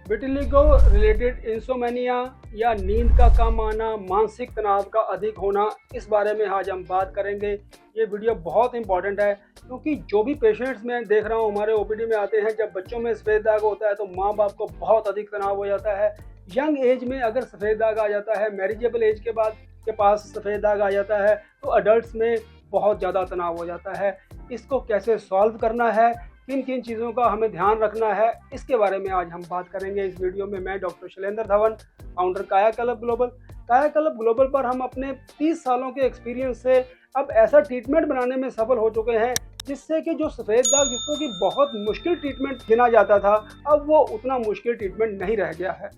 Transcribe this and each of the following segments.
Vitiligo related insomnia या नींद का कम आना, मानसिक तनाव का अधिक होना, इस बारे में आज हम बात करेंगे। ये वीडियो बहुत इंपॉर्टेंट है क्योंकि जो भी पेशेंट्स मैं देख रहा हूँ हमारे ओपीडी में आते हैं, जब बच्चों में सफ़ेद दाग होता है तो माँ बाप को बहुत अधिक तनाव हो जाता है। यंग एज में अगर सफ़ेद दाग आ जाता है, मैरिजेबल एज के बाद के पास सफ़ेद दाग आ जाता है तो अडल्ट्स में बहुत ज़्यादा तनाव हो जाता है। इसको कैसे सॉल्व करना है, किन किन चीज़ों का हमें ध्यान रखना है, इसके बारे में आज हम बात करेंगे इस वीडियो में। मैं डॉक्टर शैलेंद्र धवन, फाउंडर कायाकल्प ग्लोबल। कायाकल्प ग्लोबल पर हम अपने 30 सालों के एक्सपीरियंस से अब ऐसा ट्रीटमेंट बनाने में सफल हो चुके हैं जिससे कि जो सफ़ेद दाग जिसको कि बहुत मुश्किल ट्रीटमेंट गिना जाता था, अब वो उतना मुश्किल ट्रीटमेंट नहीं रह गया है।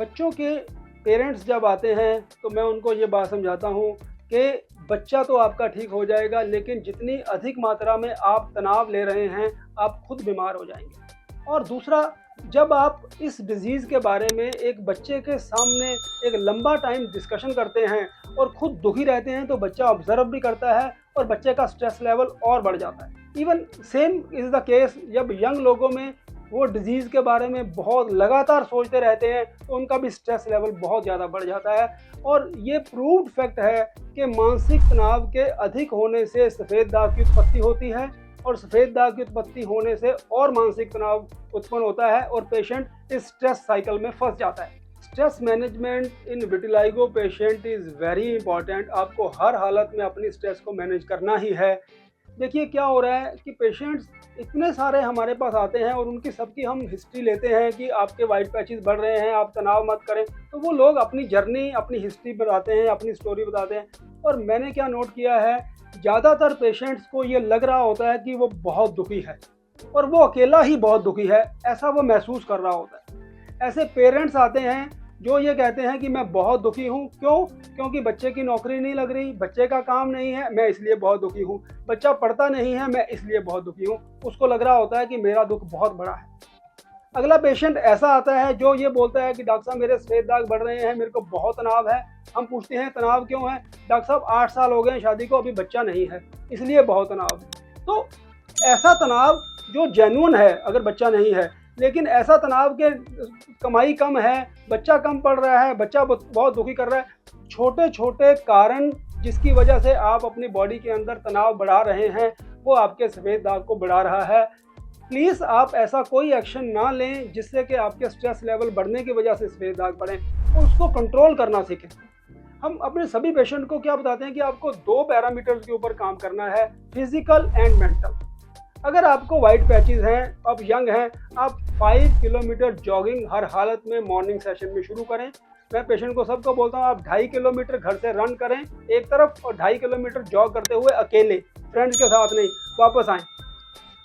बच्चों के पेरेंट्स जब आते हैं तो मैं उनको ये बात समझाता हूँ कि बच्चा तो आपका ठीक हो जाएगा, लेकिन जितनी अधिक मात्रा में आप तनाव ले रहे हैं आप खुद बीमार हो जाएंगे। और दूसरा, जब आप इस डिज़ीज़ के बारे में एक बच्चे के सामने एक लंबा टाइम डिस्कशन करते हैं और खुद दुखी रहते हैं तो बच्चा ऑब्जर्व भी करता है और बच्चे का स्ट्रेस लेवल और बढ़ जाता है। Even same is the case जब यंग लोगों में वो डिज़ीज़ के बारे में बहुत लगातार सोचते रहते हैं तो उनका भी स्ट्रेस लेवल बहुत ज़्यादा बढ़ जाता है। और ये प्रूव्ड फैक्ट है कि मानसिक तनाव के अधिक होने से सफ़ेद दाग की उत्पत्ति होती है और सफ़ेद दाग की उत्पत्ति होने से और मानसिक तनाव उत्पन्न होता है और पेशेंट इस स्ट्रेस साइकिल में फंस जाता है। Stress management in vitiligo patient is very important. आपको हर हालत में अपनी स्ट्रेस को मैनेज करना ही है। देखिए क्या हो रहा है कि पेशेंट्स इतने सारे हमारे पास आते हैं और उनकी सबकी हम हिस्ट्री लेते हैं कि आपके वाइट पैचेस बढ़ रहे हैं, आप तनाव मत करें, तो वो लोग अपनी जर्नी, अपनी हिस्ट्री बताते हैं, अपनी स्टोरी बताते हैं। और मैंने क्या नोट किया है, ज़्यादातर पेशेंट्स को ये लग रहा होता है कि वो बहुत दुखी है और वो अकेला ही बहुत दुखी है, ऐसा वो महसूस कर रहा होता है। ऐसे पेरेंट्स आते हैं जो ये कहते हैं कि मैं बहुत दुखी हूँ। क्योंकि बच्चे की नौकरी नहीं लग रही, बच्चे का काम नहीं है, मैं इसलिए बहुत दुखी हूँ। बच्चा पढ़ता नहीं है, मैं इसलिए बहुत दुखी हूँ। उसको लग रहा होता है कि मेरा दुख बहुत बड़ा है। अगला पेशेंट ऐसा आता है जो ये बोलता है कि डॉक्टर साहब मेरे सफ़ेद दाग बढ़ रहे हैं, मेरे को बहुत तनाव है। हम पूछते हैं तनाव क्यों है? डॉक्टर साहब 8 साल हो गए शादी को, अभी बच्चा नहीं है, इसलिए बहुत तनाव है। तो ऐसा तनाव जो जेन्युइन है अगर बच्चा नहीं है, लेकिन ऐसा तनाव के कमाई कम है, बच्चा कम पढ़ रहा है, बच्चा बहुत दुखी कर रहा है, छोटे छोटे कारण जिसकी वजह से आप अपनी बॉडी के अंदर तनाव बढ़ा रहे हैं, वो आपके सफ़ेद दाग को बढ़ा रहा है। प्लीज़ आप ऐसा कोई एक्शन ना लें जिससे कि आपके स्ट्रेस लेवल बढ़ने की वजह से सफ़ेद दाग बढ़े, और उसको कंट्रोल करना सीखें। हम अपने सभी पेशेंट को क्या बताते हैं कि आपको 2 पैरामीटर्स के ऊपर काम करना है, फिजिकल एंड मेंटल। अगर आपको वाइट पैचेस हैं, आप यंग हैं, आप 5 किलोमीटर जॉगिंग हर हालत में मॉर्निंग सेशन में शुरू करें। मैं पेशेंट को सबको बोलता हूँ आप 2.5 किलोमीटर घर से रन करें एक तरफ और 2.5 किलोमीटर जॉग करते हुए अकेले, फ्रेंड्स के साथ नहीं, वापस आएँ।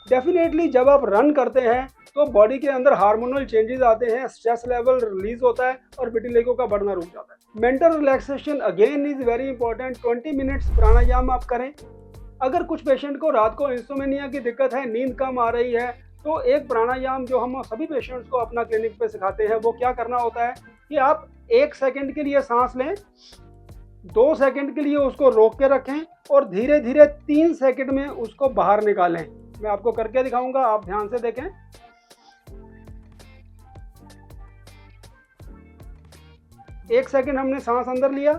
डेफिनेटली जब आप रन करते हैं तो बॉडी के अंदर हार्मोनल चेंजेस आते हैं, स्ट्रेस लेवल रिलीज होता है और विटिलिगो का बढ़ना रुक जाता है। Mental relaxation again is very important. 20 minutes pranayama आप करें। अगर कुछ पेशेंट को रात को इंसोमेनिया की दिक्कत है, नींद कम आ रही है, तो एक प्राणायाम जो हम सभी पेशेंट्स को अपना क्लिनिक पे सिखाते हैं, वो क्या करना होता है कि आप 1 सेकंड के लिए सांस लें, 2 सेकंड के लिए उसको रोक के रखें और धीरे धीरे 3 सेकंड में उसको बाहर निकालें। मैं आपको करके दिखाऊंगा, आप ध्यान से देखें। 1 सेकंड हमने सांस अंदर लिया,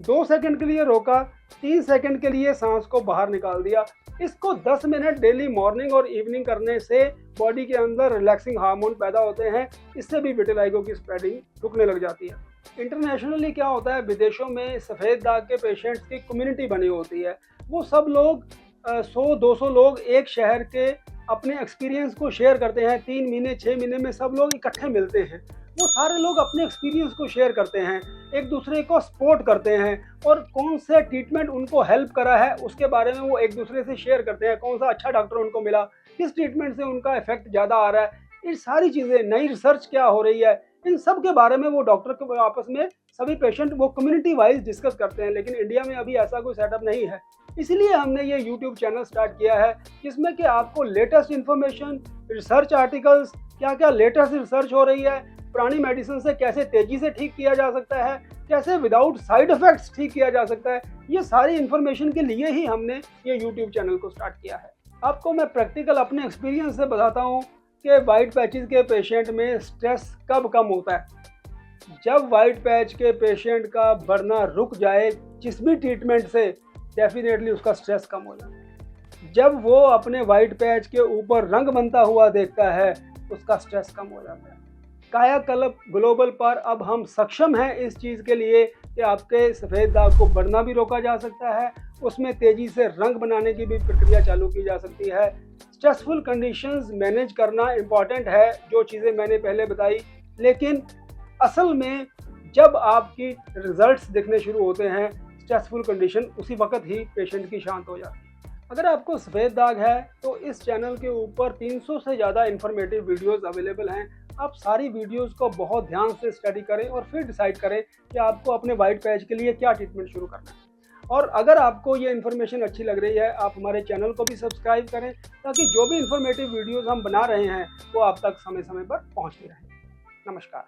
2 सेकंड के लिए रोका, 3 सेकंड के लिए सांस को बाहर निकाल दिया। इसको 10 मिनट डेली मॉर्निंग और इवनिंग करने से बॉडी के अंदर रिलैक्सिंग हार्मोन पैदा होते हैं, इससे भी विटिलिगो की स्प्रेडिंग रुकने लग जाती है। इंटरनेशनली क्या होता है, विदेशों में सफ़ेद दाग के पेशेंट्स की कम्युनिटी बनी होती है। वो सब लोग 100-200 लोग एक शहर के अपने एक्सपीरियंस को शेयर करते हैं। 3 महीने 6 महीने में सब लोग इकट्ठे मिलते हैं, वो सारे लोग अपने एक्सपीरियंस को शेयर करते हैं, एक दूसरे को सपोर्ट करते हैं और कौन से ट्रीटमेंट उनको हेल्प करा है उसके बारे में वो एक दूसरे से शेयर करते हैं। कौन सा अच्छा डॉक्टर उनको मिला, किस ट्रीटमेंट से उनका इफेक्ट ज़्यादा आ रहा है, ये सारी चीज़ें, नई रिसर्च क्या हो रही है, इन सब के बारे में वो डॉक्टर के आपस में सभी पेशेंट वो कम्युनिटी वाइज डिस्कस करते हैं। लेकिन इंडिया में अभी ऐसा कोई सेटअप नहीं है, इसलिए हमने ये यूट्यूब चैनल स्टार्ट किया है जिसमें कि आपको लेटेस्ट इन्फॉर्मेशन, रिसर्च आर्टिकल्स, क्या क्या लेटेस्ट रिसर्च हो रही है, पुरानी मेडिसिन से कैसे तेज़ी से ठीक किया जा सकता है, कैसे विदाउट साइड इफेक्ट्स ठीक किया जा सकता है, ये सारी इन्फॉर्मेशन के लिए ही हमने ये यूट्यूब चैनल को स्टार्ट किया है। आपको मैं प्रैक्टिकल अपने एक्सपीरियंस से बताता हूँ कि वाइट पैचेस के पेशेंट में स्ट्रेस कब कम होता है। जब वाइट पैच के पेशेंट का बढ़ना रुक जाए जिस भी ट्रीटमेंट से, डेफिनेटली उसका स्ट्रेस कम हो जाता है। जब वो अपने वाइट पैच के ऊपर रंग बनता हुआ देखता है, उसका स्ट्रेस कम हो जाता है। कायाकल्प ग्लोबल पर अब हम सक्षम हैं इस चीज़ के लिए कि आपके सफ़ेद दाग को बढ़ना भी रोका जा सकता है, उसमें तेज़ी से रंग बनाने की भी प्रक्रिया चालू की जा सकती है। स्ट्रेसफुल कंडीशंस मैनेज करना इम्पॉर्टेंट है, जो चीज़ें मैंने पहले बताई, लेकिन असल में जब आपकी रिजल्ट्स दिखने शुरू होते हैं, स्ट्रेसफुल कंडीशन उसी वक्त ही पेशेंट की शांत हो जाती है। अगर आपको सफ़ेद दाग है तो इस चैनल के ऊपर 300 से ज़्यादा इन्फॉर्मेटिव वीडियोस अवेलेबल हैं। आप सारी वीडियोस को बहुत ध्यान से स्टडी करें और फिर डिसाइड करें कि आपको अपने वाइट पैच के लिए क्या ट्रीटमेंट शुरू करना है। और अगर आपको ये इन्फॉर्मेशन अच्छी लग रही है, आप हमारे चैनल को भी सब्सक्राइब करें, ताकि जो भी इन्फॉर्मेटिव वीडियोज़ हम बना रहे हैं वो आप तक समय समय पर पहुँचती रहें। नमस्कार।